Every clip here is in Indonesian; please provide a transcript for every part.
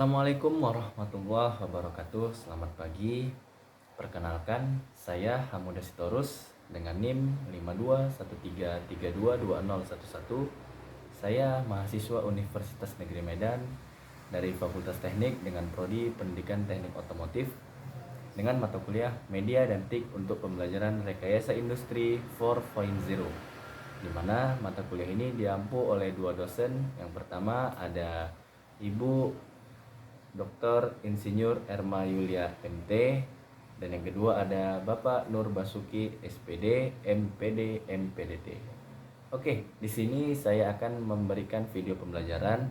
Assalamualaikum warahmatullahi wabarakatuh. Selamat pagi. Perkenalkan, saya Hamuda Sitorus dengan NIM 5213322011. Saya mahasiswa Universitas Negeri Medan dari Fakultas Teknik dengan prodi Pendidikan Teknik Otomotif dengan mata kuliah Media dan TIK untuk pembelajaran Rekayasa Industri 4.0, di mana mata kuliah ini diampu oleh dua dosen. Yang pertama ada Ibu Dr. Insinyur Erma Yulia MT, dan yang kedua ada Bapak Nur Basuki SPD MPD MPDT. Oke, di sini saya akan memberikan video pembelajaran,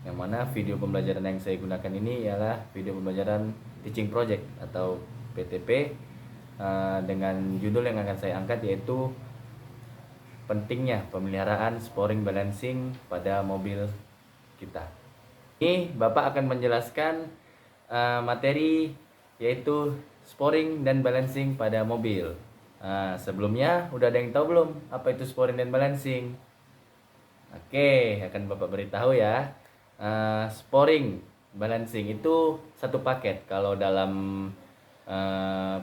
yang mana video pembelajaran yang saya gunakan ini ialah video pembelajaran teaching project atau PTP, dengan judul yang akan saya angkat yaitu pentingnya pemeliharaan sporing balancing pada mobil kita. Ini Bapak akan menjelaskan materi yaitu sporing dan balancing pada mobil. Sebelumnya udah ada yang tahu belum apa itu sporing dan balancing? Oke, akan Bapak beritahu ya. Sporing balancing itu satu paket. Kalau dalam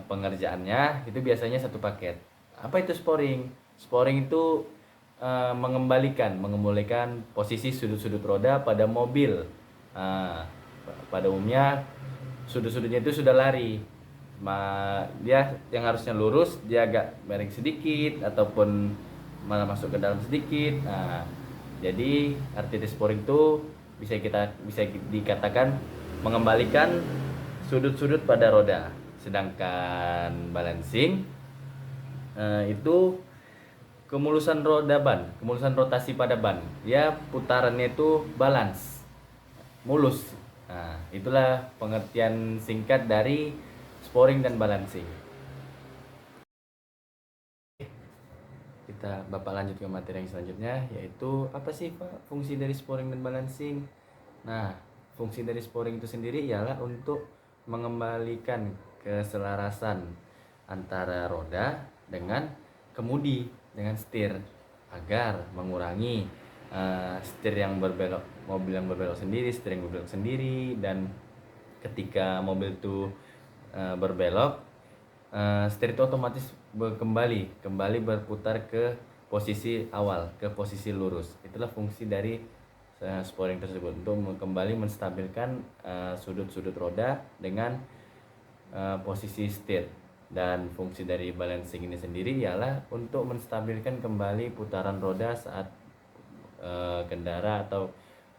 pengerjaannya itu biasanya satu paket. Apa itu sporing? Sporing itu mengembalikan posisi sudut-sudut roda pada mobil. Pada umumnya sudut-sudutnya itu sudah lari. Dia yang harusnya lurus, dia agak miring sedikit ataupun malah masuk ke dalam sedikit. Jadi arti dari sporing itu bisa dikatakan mengembalikan sudut-sudut pada roda. Sedangkan balancing itu kemulusan roda ban, kemulusan rotasi pada ban. Dia putarannya itu balance, mulus. Itulah pengertian singkat dari sporing dan balancing. Bapak lanjut ke materi yang selanjutnya, yaitu apa sih Pak fungsi dari sporing dan balancing? Nah, fungsi dari sporing itu sendiri ialah untuk mengembalikan keselarasan antara roda dengan kemudi, dengan setir, agar mengurangi setir yang berbelok, mobil yang berbelok sendiri, setir yang berbelok sendiri, dan ketika mobil itu berbelok, setir itu otomatis kembali berputar ke posisi awal, ke posisi lurus. Itulah fungsi dari sporing tersebut, untuk kembali menstabilkan sudut-sudut roda dengan posisi setir. Dan fungsi dari balancing ini sendiri ialah untuk menstabilkan kembali putaran roda saat kendara atau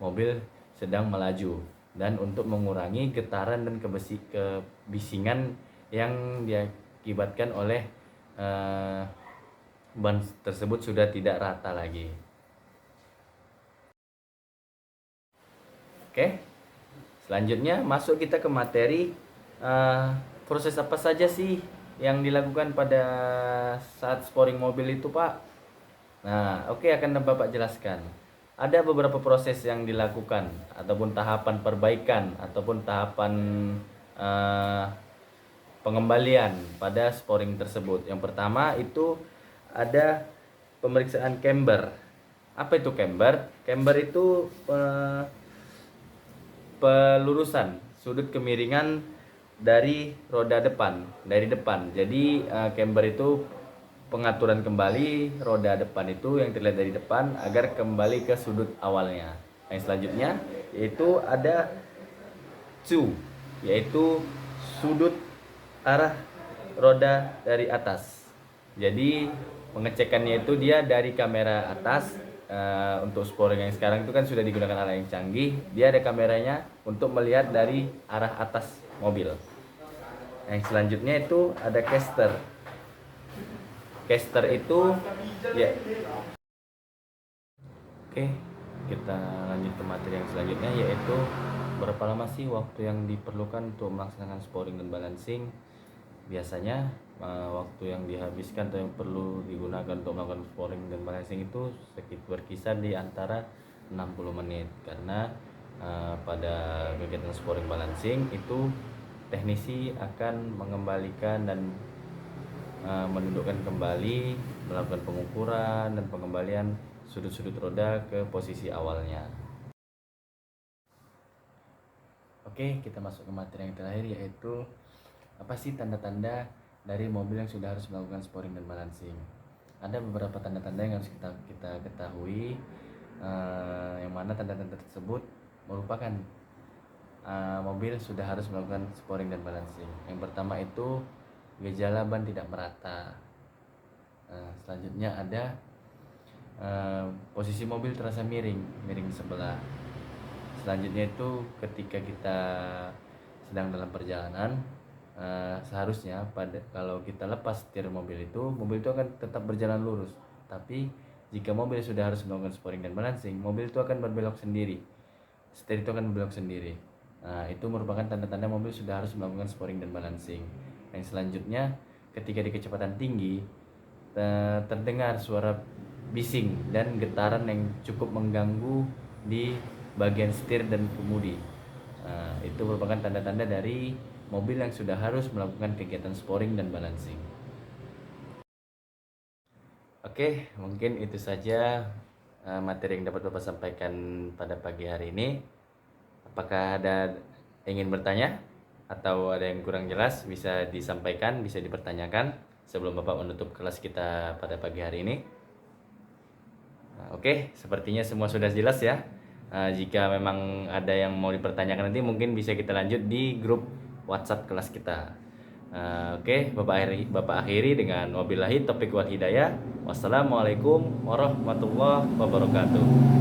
mobil sedang melaju, dan untuk mengurangi getaran dan kebisingan yang diakibatkan oleh ban tersebut sudah tidak rata lagi. Oke, selanjutnya masuk kita ke materi. Proses apa saja sih yang dilakukan pada saat sporing mobil itu, Pak? Nah, oke, akan Bapak jelaskan. Ada beberapa proses yang dilakukan, ataupun tahapan perbaikan, ataupun tahapan pengembalian pada sporing tersebut. Yang pertama itu ada pemeriksaan camber. Apa itu camber? Camber itu pelurusan sudut kemiringan dari roda depan, dari depan. Jadi camber itu pengaturan kembali roda depan itu yang terlihat dari depan agar kembali ke sudut awalnya. Yang selanjutnya yaitu ada cu, yaitu sudut arah roda dari atas. Jadi pengecekannya itu dia dari kamera atas. Untuk sporing yang sekarang itu kan sudah digunakan alat yang canggih, dia ada kameranya untuk melihat dari arah atas mobil. Yang selanjutnya itu ada caster. Caster itu ya. Oke, kita lanjut ke materi yang selanjutnya, yaitu berapa lama sih waktu yang diperlukan untuk melaksanakan sporing dan balancing. Biasanya waktu yang dihabiskan atau yang perlu digunakan untuk melakukan sporing dan balancing itu berkisar di antara 60 menit, karena pada kegiatan sporing balancing itu teknisi akan mengembalikan dan mendudukkan kembali, melakukan pengukuran dan pengembalian sudut-sudut roda ke posisi awalnya. Oke, kita masuk ke materi yang terakhir, yaitu apa sih tanda-tanda dari mobil yang sudah harus melakukan sporing dan balancing. Ada beberapa tanda-tanda yang harus kita ketahui, yang mana tanda-tanda tersebut merupakan mobil sudah harus melakukan sporing dan balancing. Yang pertama itu gejala ban tidak merata. Selanjutnya ada posisi mobil terasa miring di sebelah. Selanjutnya itu ketika kita sedang dalam perjalanan, seharusnya kalau kita lepas setir mobil itu akan tetap berjalan lurus. Tapi jika mobil sudah harus melakukan sporing dan balancing, mobil itu akan berbelok sendiri. Setir itu akan berbelok sendiri. Itu merupakan tanda-tanda mobil sudah harus melakukan sporing dan balancing. Yang selanjutnya, ketika di kecepatan tinggi, terdengar suara bising dan getaran yang cukup mengganggu di bagian setir dan kemudi. Itu merupakan tanda-tanda dari mobil yang sudah harus melakukan kegiatan sporing dan balancing. Oke, mungkin itu saja materi yang dapat Bapak sampaikan pada pagi hari ini. Apakah ada ingin bertanya atau ada yang kurang jelas, bisa disampaikan, bisa dipertanyakan sebelum Bapak menutup kelas kita pada pagi hari ini. Oke, sepertinya semua sudah jelas ya. Jika memang ada yang mau dipertanyakan nanti mungkin bisa kita lanjut di grup WhatsApp kelas kita. Oke, Bapak akhiri dengan wabillahi taufiq wal hidayah. Wassalamualaikum warahmatullahi wabarakatuh.